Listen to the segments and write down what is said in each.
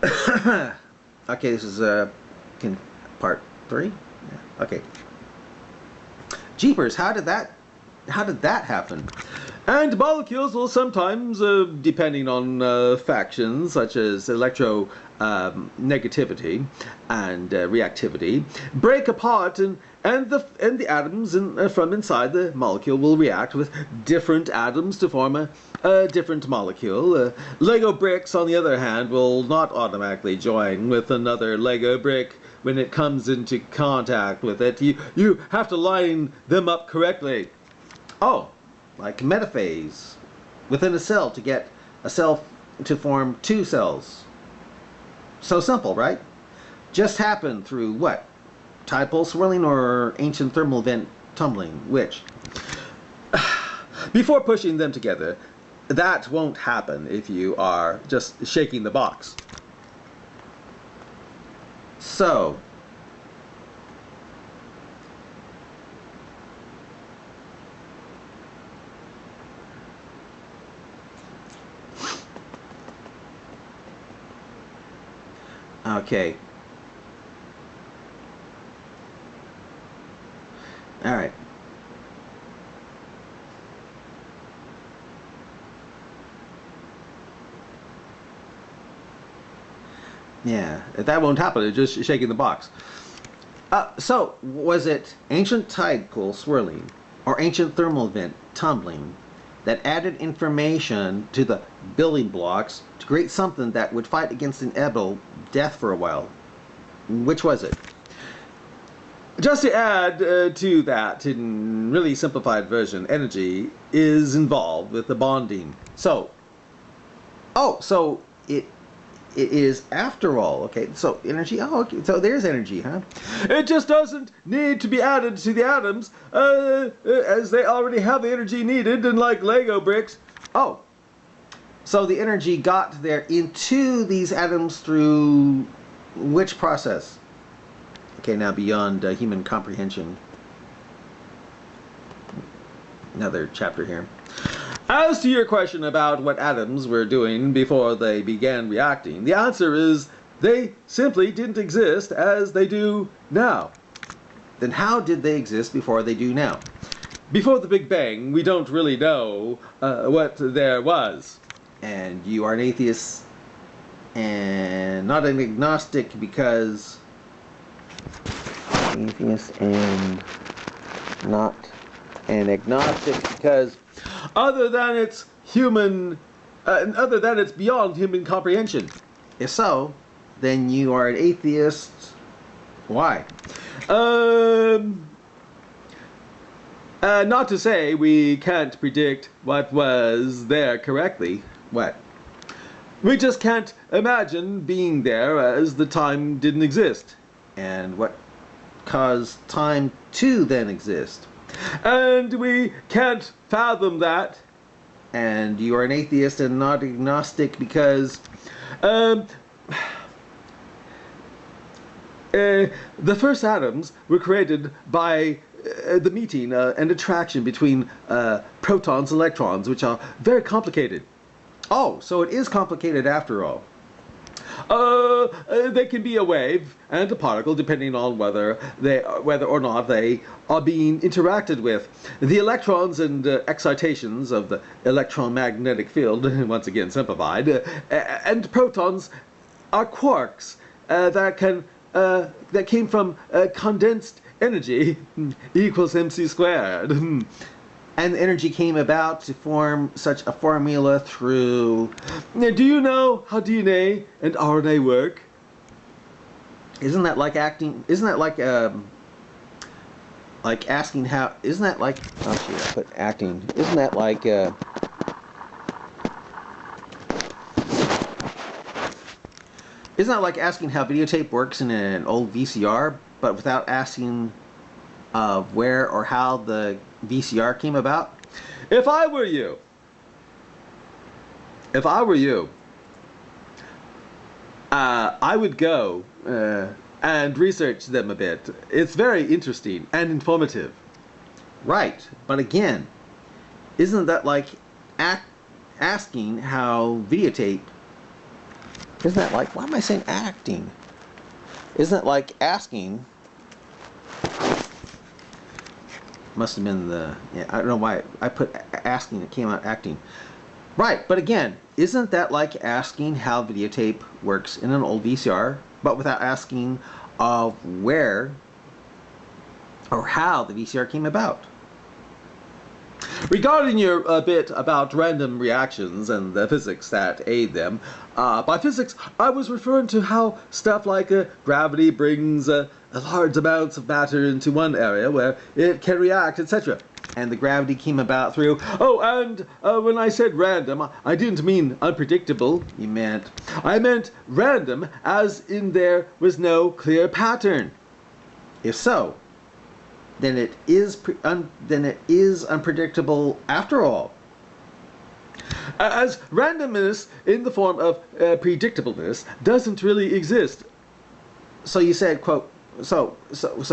Okay, this is part 3. Yeah. Okay. Jeepers, how did that happen? And molecules will sometimes, depending on factions such as electronegativity and reactivity, break apart, and the atoms from inside the molecule will react with different atoms to form a different molecule. Lego bricks, on the other hand, will not automatically join with another Lego brick when it comes into contact with it. You have to line them up correctly. Oh, like metaphase within a cell to get a cell to form 2 cells. So simple, right? Just happened through what? Tide pole swirling or ancient thermal vent tumbling? Which? Before pushing them together, that won't happen if you are just shaking the box. So, okay. All right. Yeah, that won't happen. It's just shaking the box. So, was it ancient tide pool swirling or ancient thermal vent tumbling that added information to the building blocks to create something that would fight against inevitable death for a while? Which was it? Just to add to that, in really simplified version, energy is involved with the bonding. So, so it is after all, okay, so energy, okay, so there's energy, huh? It just doesn't need to be added to the atoms, as they already have the energy needed, and like Lego bricks. Oh, so the energy got there into these atoms through which process? Okay, now beyond human comprehension. Another chapter here. As to your question about what atoms were doing before they began reacting, the answer is they simply didn't exist as they do now. Then how did they exist before they do now? Before the Big Bang, we don't really know what there was. And you are an atheist and not an agnostic because... Atheist and not an agnostic because... Other than it's beyond human comprehension. If so, then you are an atheist. Why? Not to say we can't predict what was there correctly. What? We just can't imagine being there as the time didn't exist. And what caused time to then exist? And we can't fathom that. And you are an atheist and not agnostic because the first atoms were created by the meeting and attraction between protons and electrons, which are very complicated. Oh, so it is complicated after all. They can be a wave and a particle depending on whether or not they are being interacted with. The electrons and excitations of the electromagnetic field, once again simplified, and protons are quarks that came from condensed energy equals mc squared. And energy came about to form such a formula through... Now, do you know how DNA and RNA work? Isn't that like acting... Isn't that like asking how... Isn't that like... Oh, shit, I put acting. Isn't that like... Isn't that like asking how videotape works in an old VCR, but without asking where or how the VCR came about? If I were you, I would go and research them a bit. It's very interesting and informative. Right, but again, isn't that like asking how videotape Isn't that like, why am I saying acting? Isn't it like asking? Must have been the, yeah, I don't know why I put asking, it came out acting. Right, but again, isn't that like asking how videotape works in an old VCR, but without asking of where or how the VCR came about? Regarding your bit about random reactions and the physics that aid them, by physics I was referring to how stuff like gravity brings large amounts of matter into one area where it can react, etc. And the gravity came about through... Oh, and when I said random, I didn't mean unpredictable. I meant random, as in there was no clear pattern. If so, then it is unpredictable after all. As randomness in the form of predictableness doesn't really exist. So you said, quote, so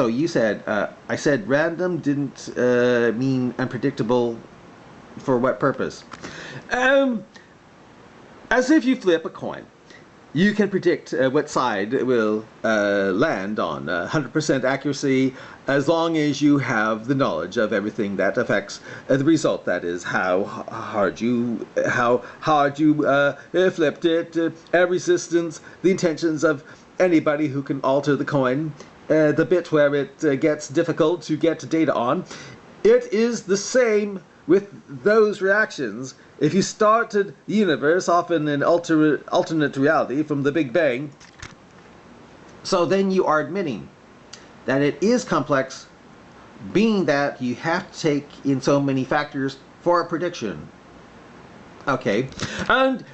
you said, I said random didn't mean unpredictable for what purpose? As if you flip a coin. You can predict what side will land on 100% accuracy as long as you have the knowledge of everything that affects the result. That is, how hard you flipped it, resistance, the intentions of anybody who can alter the coin, the bit where it gets difficult to get data on. It is the same with those reactions. If you started the universe off in an alternate reality from the Big Bang, so then you are admitting that it is complex, being that you have to take in so many factors for a prediction. Okay, and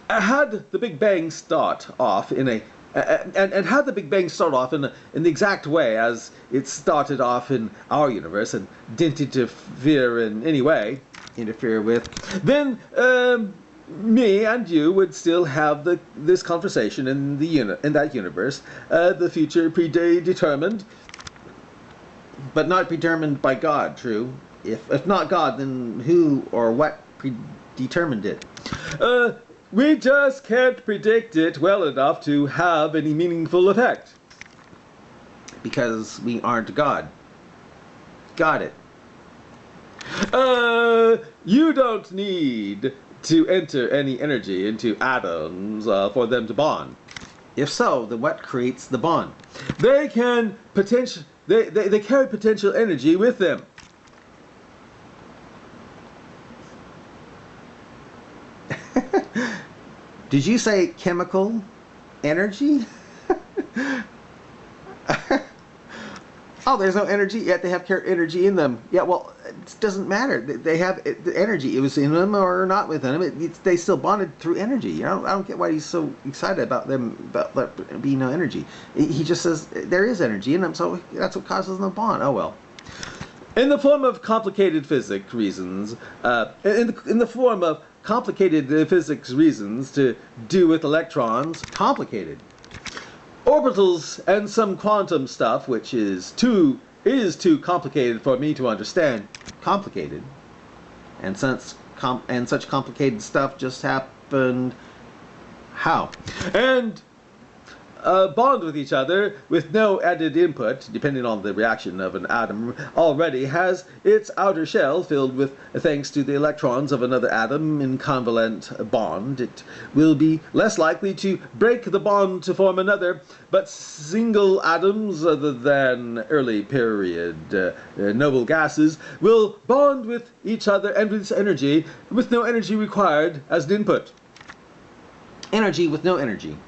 had the Big Bang start off in a and had the Big Bang start off in the exact way as it started off in our universe and didn't interfere in any way, with, then me and you would still have this conversation in that universe, the future predetermined, but not determined by God. True. If not God, then who or what predetermined it? We just can't predict it well enough to have any meaningful effect. Because we aren't God. Got it. You don't need to enter any energy into atoms for them to bond. If so, then what creates the bond? They can they carry potential energy with them. Did you say chemical energy? Oh, there's no energy, yet they have energy in them. Yeah, well, it doesn't matter. They have the energy. It was in them or not within them. They still bonded through energy. You know, I don't get why he's so excited about them, about there being no energy. He just says there is energy in them, so that's what causes them to bond. Oh, well. In the form of complicated physics reasons, in the form of complicated physics reasons to do with electrons, complicated. Orbitals and some quantum stuff, which is too complicated for me to understand, complicated. And such complicated stuff just happened. How? And bond with each other with no added input, depending on the reaction of an atom, already has its outer shell filled with, thanks to the electrons of another atom in covalent bond. It will be less likely to break the bond to form another, but single atoms, other than early period noble gases, will bond with each other and with energy, with no energy required as an input. Energy with no energy.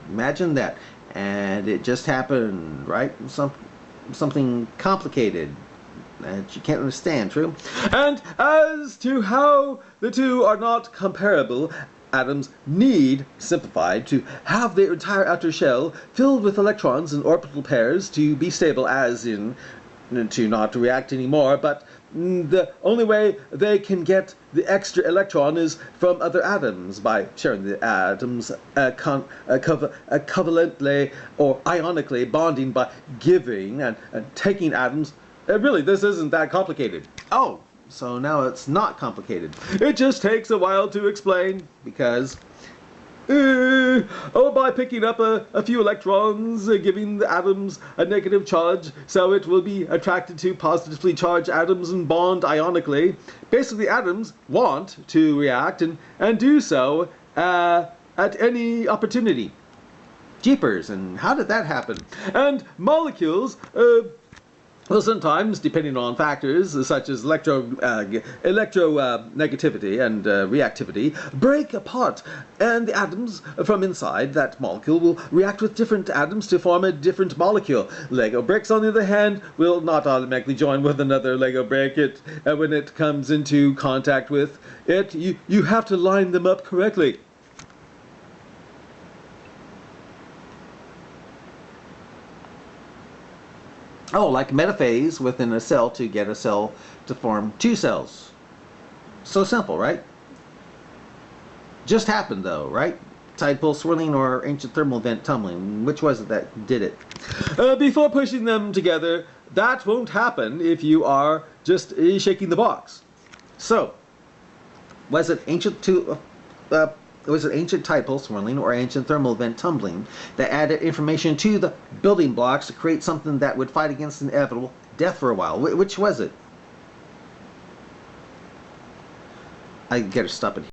Imagine that. And it just happened, right? Something complicated that you can't understand, true? And as to how the two are not comparable, atoms need, simplified, to have their entire outer shell filled with electrons and orbital pairs to be stable, as in to not react anymore, but the only way they can get the extra electron is from other atoms, by sharing the atoms covalently or ionically, bonding by giving and taking atoms. Really, this isn't that complicated. Oh, so now it's not complicated. It just takes a while to explain, because By picking up a few electrons, giving the atoms a negative charge, so it will be attracted to positively charged atoms and bond ionically. Basically, atoms want to react and do so at any opportunity. Jeepers, and how did that happen? And molecules, well, sometimes, depending on factors such as electronegativity and reactivity, break apart, and the atoms from inside that molecule will react with different atoms to form a different molecule. Lego bricks, on the other hand, will not automatically join with another Lego brick. When it comes into contact with it, you have to line them up correctly. Oh, like metaphase within a cell to get a cell to form two cells. So simple, right? Just happened though, right? Tide pool swirling or ancient thermal vent tumbling. Which was it that did it? Before pushing them together, that won't happen if you are just shaking the box. So, was it ancient tide pool swirling or ancient thermal vent tumbling that added information to the building blocks to create something that would fight against inevitable death for a while? Which was it? I gotta stop it here.